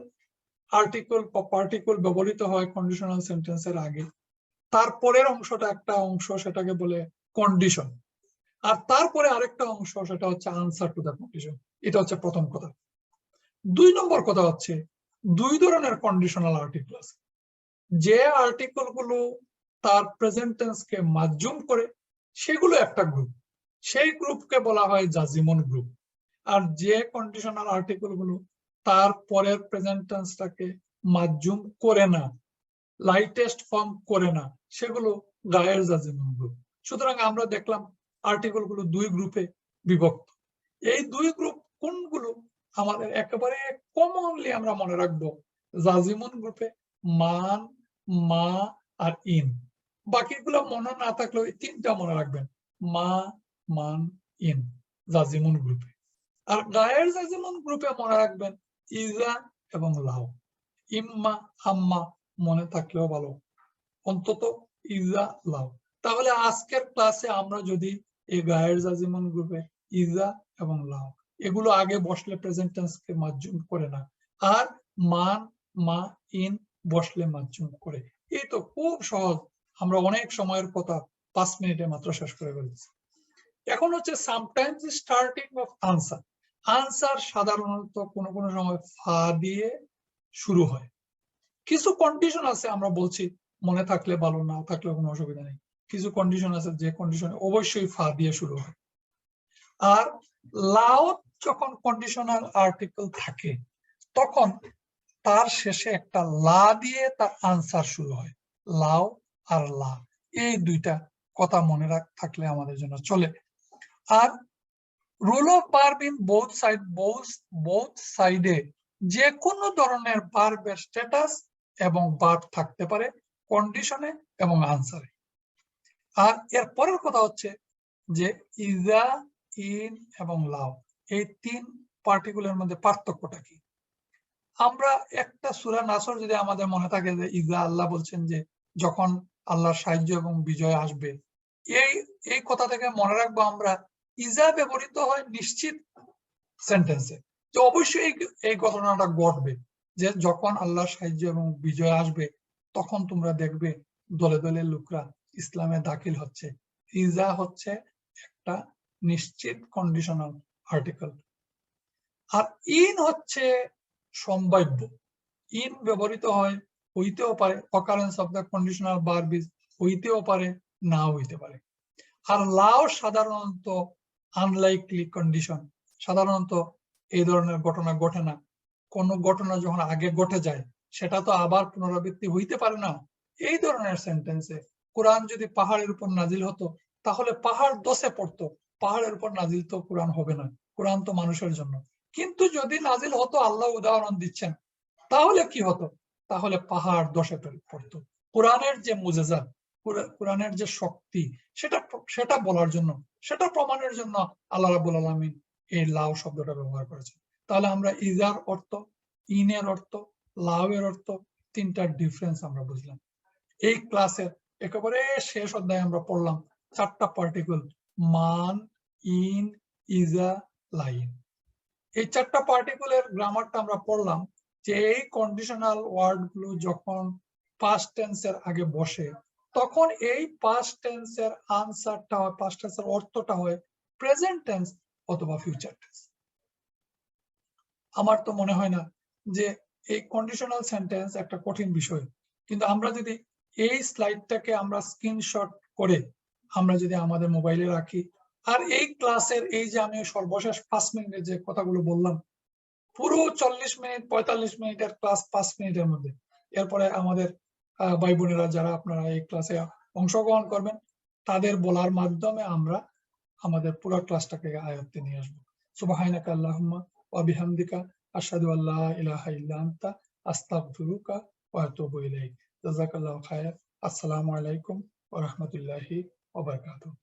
আর্টিকেল বা পার্টিকেল ব্যবহৃত হয় কন্ডিশনাল সেন্টেন্সের আগে? তারপরের অংশটা একটা অংশ, সেটাকে বলে কন্ডিশন, আর তারপরে আরেকটা অংশ, সেটা হচ্ছে আনসার টু দ্য কন্ডিশন। এটা হচ্ছে প্রথম কথা। 2 নম্বর কথা হচ্ছে, 2 ধরনের কন্ডিশনাল আর্টিকেল আছে। যে আর্টিকেল গুলো তার প্রেজেন্ট টেন্সকে মাধ্যম করে, সেগুলো একটা গ্রুপ, সেই গ্রুপকে বলা হয় জাজিমন গ্রুপ। আর যে কন্ডিশনাল আর্টিকেল গুলো তার পরের প্রেজেন্ট টেন্সটাকে মাধ্যম করে না, লাইটেস্ট ফর্ম করে না, সেগুলো গায়ের জাজিমন গ্রুপ। সুতরাং আমরা দেখলাম আর্টিকেল গুলো 2 গ্রুপে বিভক্ত। এই 2 গ্রুপ কোনগুলো আমাদের একেবারে কমনলি আমরা মনে রাখবো, জাজিমন গ্রুপে মান, মা আর ইন। বাকিগুলো মনে না থাকলেও এই 3টা মনে রাখবেন, মা, মান, ইন, জাজিমন গ্রুপে। আর গায়ের জাজিমন গ্রুপে মনে রাখবেন ইজা এবং লাউ। ইম্মা, আম্মা মনে থাকলেও ভালো, অন্তত ইজা, লাউ। তাহলে আজকের ক্লাসে আমরা যদি এই গায়ের জাজিমন গ্রুপে ইজা এবং লাউ এগুলো আগে বসলে প্রেজেন্ট টেন্সকে মাধ্যম করে না, আর মান, মা, ইন বসলে মাধ্যম করে। এই তো খুব সহজ, আমরা অনেক সময়ের কথা 5 মিনিটে মাত্র শেষ করে ফেলেছি। এখন হচ্ছে sometimes starting of answer. Answer সাধারণত কোনো কোনো সময় ফা দিয়ে শুরু হয়। কিছু কন্ডিশন আছে, আমরা বলছি মনে থাকলে ভালো, না থাকলে কোনো অসুবিধা নেই। কিছু কন্ডিশন আছে যে কন্ডিশনে অবশ্যই ফা দিয়ে শুরু হয়। আর লাউ যখন কন্ডিশনাল আর্টিকেল থাকে, তখন তার শেষে একটা লা দিয়ে তার আনসার শুরু হয়। লাউ আর লা, এই 2টা কথা মনে থাকলে আমাদের জন্য চলে। আর rule of verb in both সাইডে যে কোনো ধরনের ভার্বের স্ট্যাটাস এবং ভার্ব থাকতে পারে কন্ডিশনে এবং আনসারে। আর এর পরের কথা হচ্ছে যে ইজা, ইন এবং লাউ, এই 3 পার্টিকুলার মধ্যে পার্থক্যটা কি। আমরা একটা সূরা নাসর যদি আমাদের মনে থাকে যে ইজা, আল্লাহ বলছেন যে যখন আল্লাহর সাহায্য এবং বিজয় আসবে, এই কথা থেকে মনে রাখবো আমরা ইজা ব্যবহৃত হয় নিশ্চিত সেন্টেন্সে, যে অবশ্যই এই ঘটনাটা ঘটবে, যে যখন আল্লাহর সাহায্য এবং বিজয় আসবে তখন তোমরা দেখবে দলে দলে লোকরা ইসলামে দাখিল হচ্ছে। ইজা হচ্ছে একটা নিশ্চিত কন্ডিশনাল আর্টিকেল। আর ইন হচ্ছে সম্ভাব্য। ইন ব্যবহৃত হয়, হইতেও পারে, occurrence of the conditional verb is হইতেও পারে, না হইতে পারে। আর লাও সাধারণত আনলাইকলি কন্ডিশন, সাধারণত এই ধরনের ঘটনা ঘটে না। কোন ঘটনা যখন আগে ঘটে যায় সেটা তো আবার পুনরাবৃত্তি হইতে পারে না। এই ধরনের সেন্টেন্সে কোরআন যদি পাহাড়ের উপর নাজিল হতো তাহলে পাহাড় দোষে পড়তো, পাহাড়ের উপর নাজিল তো কোরআন হবে না, কোরআন তো মানুষের জন্য। কিন্তু যদি নাজিল হতো, আল্লাহ উদাহরণ দিচ্ছেন, তাহলে কি হতো, তাহলে পাহাড় দোষে পড়তো। কোরআনের যে মুজেজা, কোরআনের যে শক্তি, সেটা বলার জন্য, সেটা প্রমাণের জন্য আল্লাহ রাব্বুল আলামিন এই লাউ শব্দটা ব্যবহার করেছেন। তাহলে আমরা ইজার অর্থ, ইনের অর্থ, লাউ এর অর্থ 3টার ডিফারেন্স আমরা বুঝলাম। এই ক্লাসের একেবারে শেষ অধ্যায়ে আমরা পড়লাম 4টা পার্টিকেল, মান, ইন, ইজা, লাইন। এই 4টা পার্টিকুলার গ্রামারটা আমরা পড়লাম, যে এই কন্ডিশনাল ওয়ার্ড গুলো যখন পাস্ট টেন্সের আগে বসে তখন এই পাস্ট টেন্সের আনসারটা হয়, পাস্ট টেন্সের অর্থটা হয় প্রেজেন্ট টেন্স অথবা ফিউচার টেন্স। আমার তো মনে হয় না যে এই কন্ডিশনাল সেন্টেন্স একটা কঠিন বিষয়, কিন্তু আমরা যদি এই স্লাইডটাকে আমরা স্ক্রিনশট করে আমরা যদি আমাদের মোবাইলে রাখি, আর এই ক্লাসের এই যে আমি সর্বশেষ 5 মিনিটের যে কথাগুলো বললাম, পুরো 40 মিনিট 45 মিনিটের ক্লাস 5 মিনিটের মধ্যে, এরপরে আমাদের ভাই বোনেরা যারা আপনারা এই ক্লাসে অংশগ্রহণ করবেন তাদের বলার মাধ্যমে আমরা আমাদের পুরো ক্লাসটাকে আয়ত্তে নিয়ে আসবো। সুবহানাকা আল্লাহুম্মা ওয়া বিহামদিকা আশহাদু আল্লা ইলাহা ইল্লা আনতা আস্তাগফিরুকা ওয়া আতুবু ইলাইক। জাযাকাল্লাহু খায়রান। আসসালামু আলাইকুম ওয়া রাহমাতুল্লাহি ওয়া বারাকাতুহু।